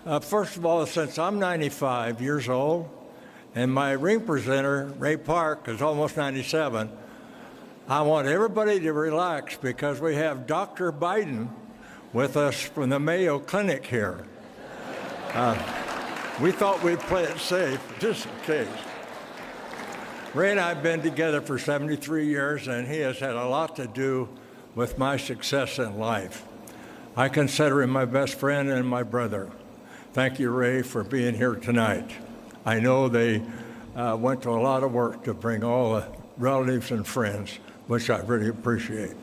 First of all, since I'm 95 years old and my ring presenter, Ray Park, is almost 97, I want everybody to relax because we have Dr. Bydon with us from the Mayo Clinic here. We thought we'd play it safe, just in case. Ray and I have been together for 73 years, and he has had a lot to do with my success in life. I consider him my best friend and my brother. Thank you, Ray, for being here tonight. I know they went to a lot of work to bring all the relatives and friends, which I really appreciate.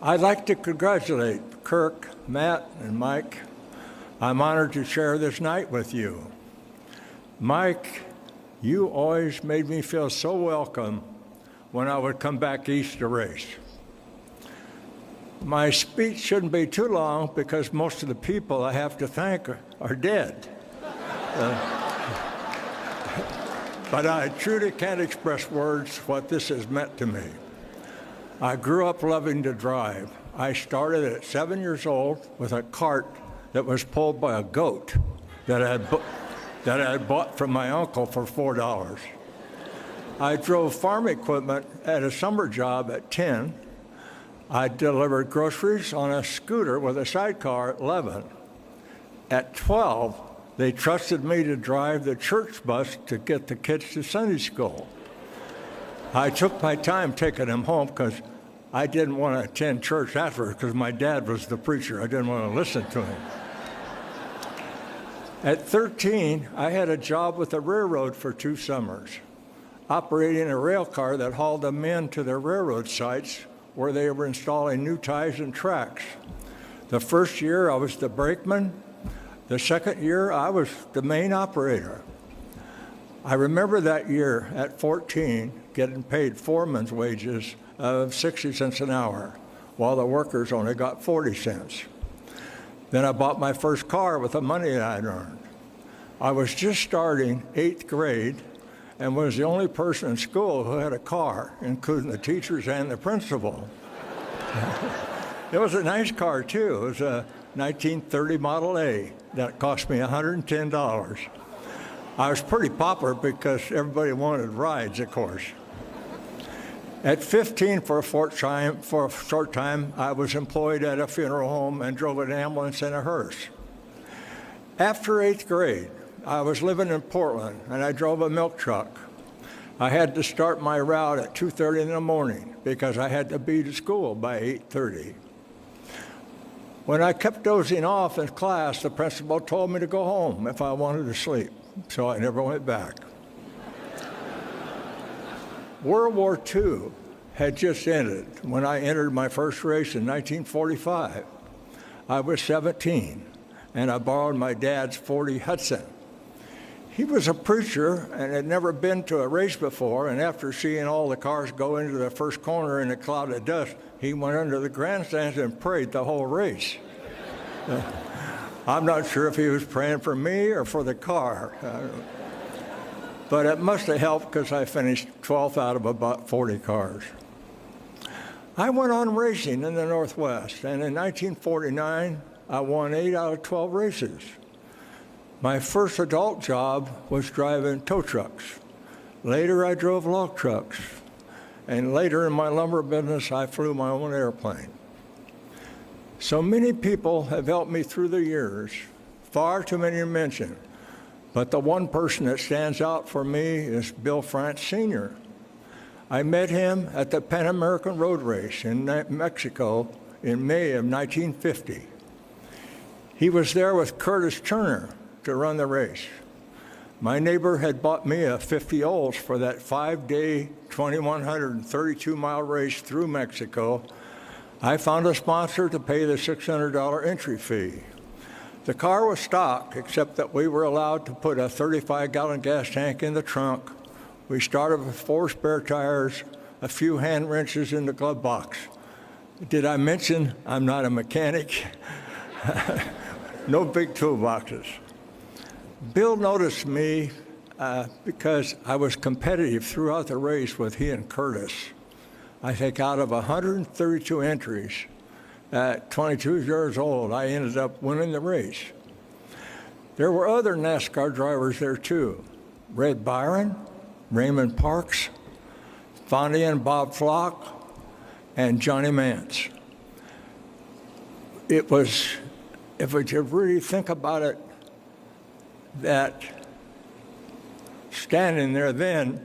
I'd like to congratulate Kirk, Matt, and Mike. I'm honored to share this night with you. Mike, you always made me feel so welcome when I would come back east to race. My speech shouldn't be too long because most of the people I have to thank are dead. But I truly can't express words what this has meant to me. I grew up loving to drive. I started at 7 years old with a cart that was pulled by a goat that I had bought from my uncle for $4. I drove farm equipment at a summer job at 10. I delivered groceries on a scooter with a sidecar at 11. At 12, they trusted me to drive the church bus to get the kids to Sunday school. I took my time taking them home because I didn't want to attend church afterwards because my dad was the preacher. I didn't want to listen to him. At 13, I had a job with the railroad for 2 summers, operating a rail car that hauled the men to their railroad sites where they were installing new ties and tracks. The first year, I was the brakeman. The second year, I was the main operator. I remember that year at 14 getting paid foreman's wages of 60 cents an hour, while the workers only got 40 cents. Then I bought my first car with the money that I'd earned. I was just starting 8th grade and was the only person in school who had a car, including the teachers and the principal. It was a nice car, too. It was a 1930 Model A that cost me $110. I was pretty popular because everybody wanted rides, of course. At 15, for a short time, I was employed at a funeral home and drove an ambulance and a hearse. After 8th grade, I was living in Portland, and I drove a milk truck. I had to start my route at 2:30 in the morning because I had to be to school by 8:30. When I kept dozing off in class, the principal told me to go home if I wanted to sleep, so I never went back. World War II had just ended when I entered my first race in 1945. I was 17, and I borrowed my dad's 40 Hudson. He was a preacher and had never been to a race before, and after seeing all the cars go into the first corner in a cloud of dust, he went under the grandstands and prayed the whole race. I'm not sure if he was praying for me or for the car. But it must have helped because I finished 12th out of about 40 cars. I went on racing in the Northwest, and in 1949, I won 8 out of 12 races. My first adult job was driving tow trucks. Later, I drove log trucks. And later in my lumber business, I flew my own airplane. So many people have helped me through the years, far too many to mention. But the one person that stands out for me is Bill France Sr. I met him at the Pan American Road Race in Mexico in May of 1950. He was there with Curtis Turner to run the race. My neighbor had bought me a 50 Olds for that 5-day, 2,132-mile race through Mexico. I found a sponsor to pay the $600 entry fee. The car was stock, except that we were allowed to put a 35-gallon gas tank in the trunk. We started with 4 spare tires, a few hand wrenches in the glove box. Did I mention I'm not a mechanic? No big toolboxes. Bill noticed me because I was competitive throughout the race with he and Curtis. I think out of 132 entries, at 22 years old, I ended up winning the race. There were other NASCAR drivers there too. Red Byron, Raymond Parks, Fondy and Bob Flock, and Johnny Mance. It was, if we could really think about it, that standing there then,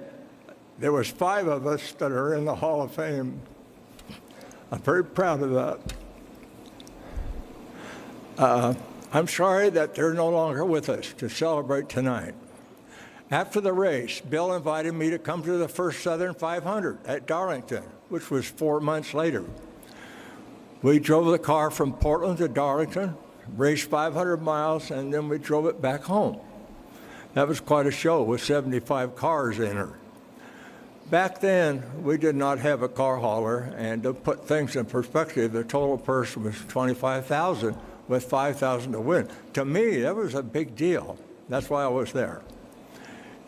there was 5 of us that are in the Hall of Fame. I'm very proud of that. I'm sorry that they're no longer with us to celebrate tonight. After the race, Bill invited me to come to the first Southern 500 at Darlington, which was 4 months later. We drove the car from Portland to Darlington, raced 500 miles, and then we drove it back home. That was quite a show with 75 cars in her. Back then, we did not have a car hauler, and to put things in perspective, the total purse was $25,000 with $5,000 to win. To me, that was a big deal. That's why I was there.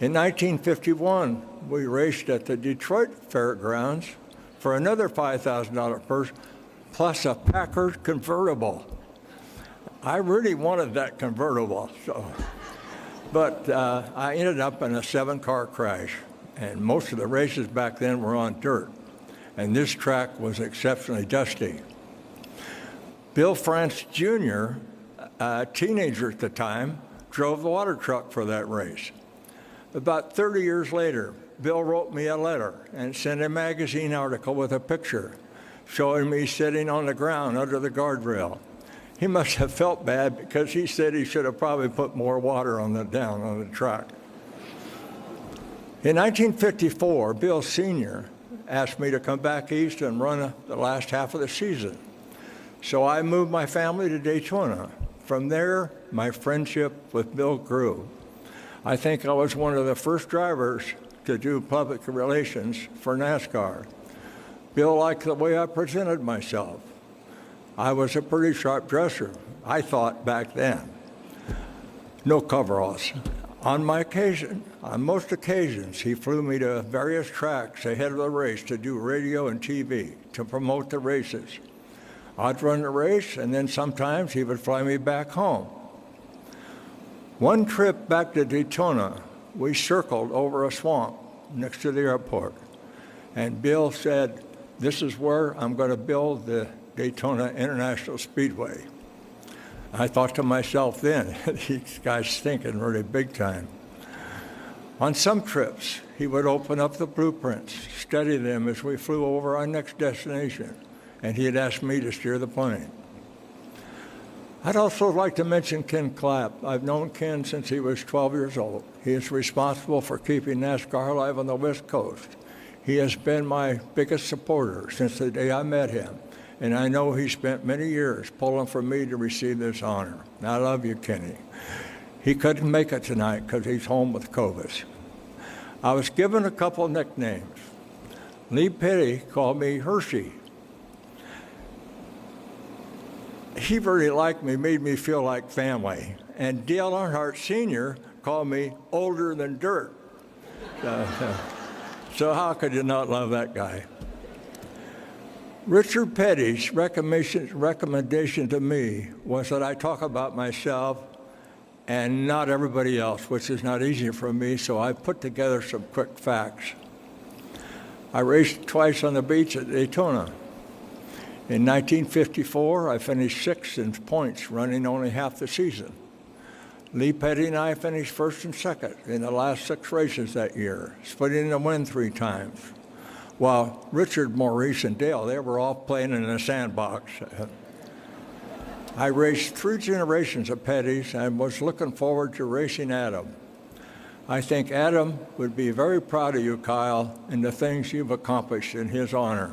In 1951, we raced at the Detroit Fairgrounds for another $5,000 purse, plus a Packard convertible. I really wanted that convertible, but I ended up in a 7-car crash, and most of the races back then were on dirt, and this track was exceptionally dusty. Bill France Jr., a teenager at the time, drove the water truck for that race. About 30 years later, Bill wrote me a letter and sent a magazine article with a picture showing me sitting on the ground under the guardrail. He must have felt bad because he said he should have probably put more water down on the track. In 1954, Bill Sr. asked me to come back east and run the last half of the season. So I moved my family to Daytona. From there, my friendship with Bill grew. I think I was one of the first drivers to do public relations for NASCAR. Bill liked the way I presented myself. I was a pretty sharp dresser, I thought back then. No coveralls. On most occasions, he flew me to various tracks ahead of the race to do radio and TV to promote the races. I'd run the race, and then sometimes he would fly me back home. One trip back to Daytona, we circled over a swamp next to the airport, and Bill said, "This is where I'm going to build the Daytona International Speedway." I thought to myself then, these guys thinking really big time. On some trips, he would open up the blueprints, study them as we flew over our next destination, and he'd ask me to steer the plane. I'd also like to mention Ken Clapp. I've known Ken since he was 12 years old. He is responsible for keeping NASCAR alive on the West Coast. He has been my biggest supporter since the day I met him, and I know he spent many years pulling for me to receive this honor. I love you, Kenny. He couldn't make it tonight because he's home with COVID. I was given a couple of nicknames. Lee Petty called me Hershey. He really liked me, made me feel like family. And Dale Earnhardt Sr. called me older than dirt. So how could you not love that guy? Richard Petty's recommendation to me was that I talk about myself and not everybody else, which is not easy for me, so I put together some quick facts. I raced twice on the beach at Daytona. In 1954, I finished 6th in points, running only half the season. Lee Petty and I finished 1st and 2nd in the last 6 races that year, splitting the win 3 times. While Richard, Maurice, and Dale, they were all playing in a sandbox. I raced 3 generations of Petty's and was looking forward to racing Adam. I think Adam would be very proud of you, Kyle, and the things you've accomplished in his honor.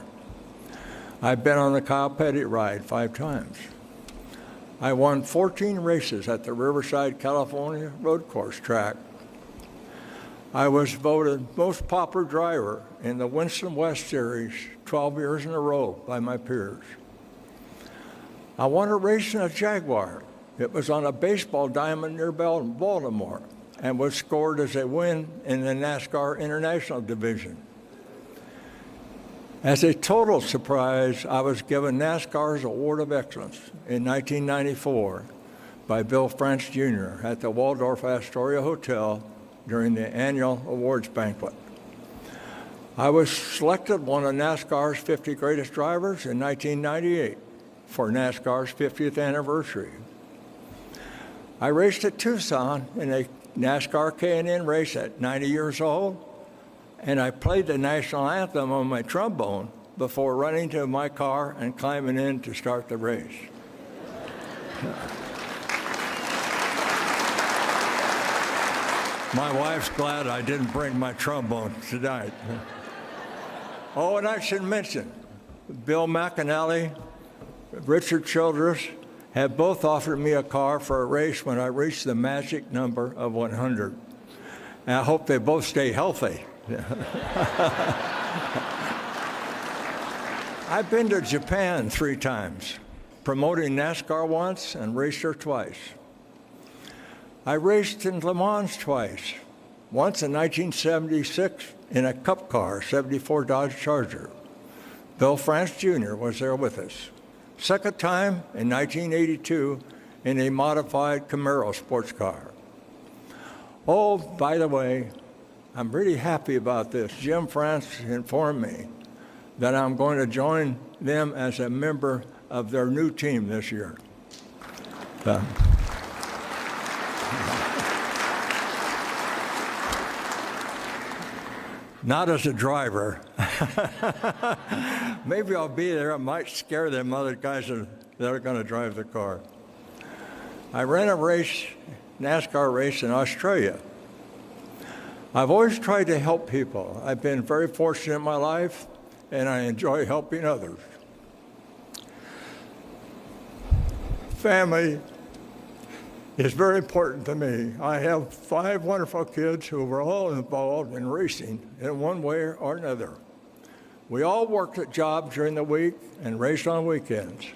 I've been on the Kyle Petty ride 5 times. I won 14 races at the Riverside, California road course track. I was voted most popular driver in the Winston West Series 12 years in a row by my peers. I won a race in a Jaguar. It was on a baseball diamond near Baltimore and was scored as a win in the NASCAR International Division. As a total surprise, I was given NASCAR's Award of Excellence in 1994 by Bill France Jr. at the Waldorf Astoria Hotel during the annual awards banquet. I was selected one of NASCAR's 50 greatest drivers in 1998 for NASCAR's 50th anniversary. I raced at Tucson in a NASCAR K&N race at 90 years old, and I played the national anthem on my trombone before running to my car and climbing in to start the race. My wife's glad I didn't bring my trombone tonight. Oh, and I should mention, Bill McAnally, Richard Childress have both offered me a car for a race when I reach the magic number of 100. And I hope they both stay healthy. I've been to Japan 3 times, promoting NASCAR once and raced her twice. I raced in Le Mans twice, once in 1976 in a Cup car, 74 Dodge Charger. Bill France Jr. was there with us. Second time in 1982 in a modified Camaro sports car. Oh, by the way, I'm really happy about this. Jim France informed me that I'm going to join them as a member of their new team this year. Not as a driver. Maybe I'll be there. I might scare them other guys that are going to drive the car. I ran a race, NASCAR race in Australia. I've always tried to help people. I've been very fortunate in my life, and I enjoy helping others. Family is very important to me. I have 5 wonderful kids who were all involved in racing in one way or another. We all worked at jobs during the week and raced on weekends.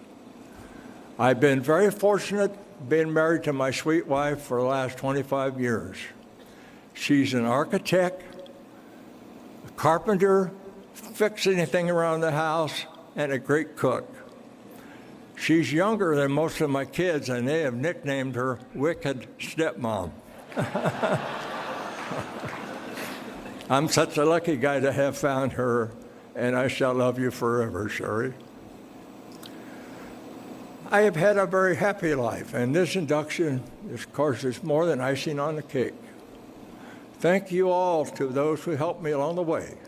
I've been very fortunate being married to my sweet wife for the last 25 years. She's an architect, a carpenter, fix anything around the house, and a great cook. She's younger than most of my kids, and they have nicknamed her Wicked Stepmom. I'm such a lucky guy to have found her, and I shall love you forever, Sherry. I have had a very happy life, and this induction, of course, is more than icing on the cake. Thank you all to those who helped me along the way,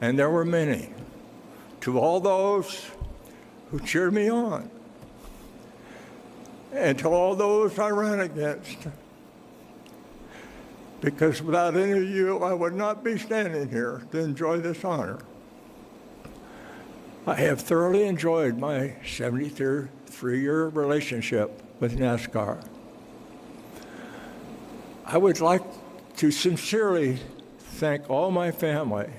and there were many. To all those who cheered me on, and to all those I ran against, because without any of you, I would not be standing here to enjoy this honor. I have thoroughly enjoyed my 73-year relationship with NASCAR. I would like to sincerely thank all my family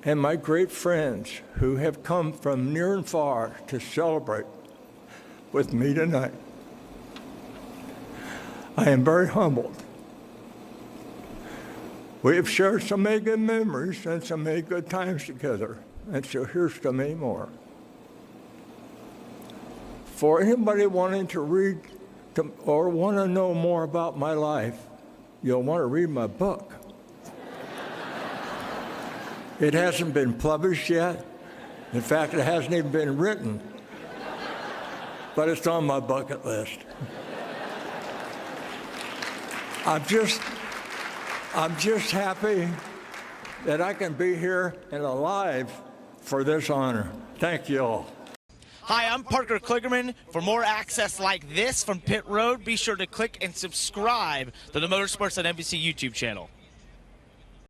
and my great friends who have come from near and far to celebrate with me tonight. I am very humbled. We have shared so many good memories and so many good times together, and so here's to many more. For anybody wanting to read or want to know more about my life, you'll want to read my book. It hasn't been published yet. In fact, it hasn't even been written. But it's on my bucket list. I'm just happy that I can be here and alive for this honor. Thank you all. Hi, I'm Parker Kligerman. For more access like this from Pit Road, be sure to click and subscribe to the Motorsports on NBC YouTube channel.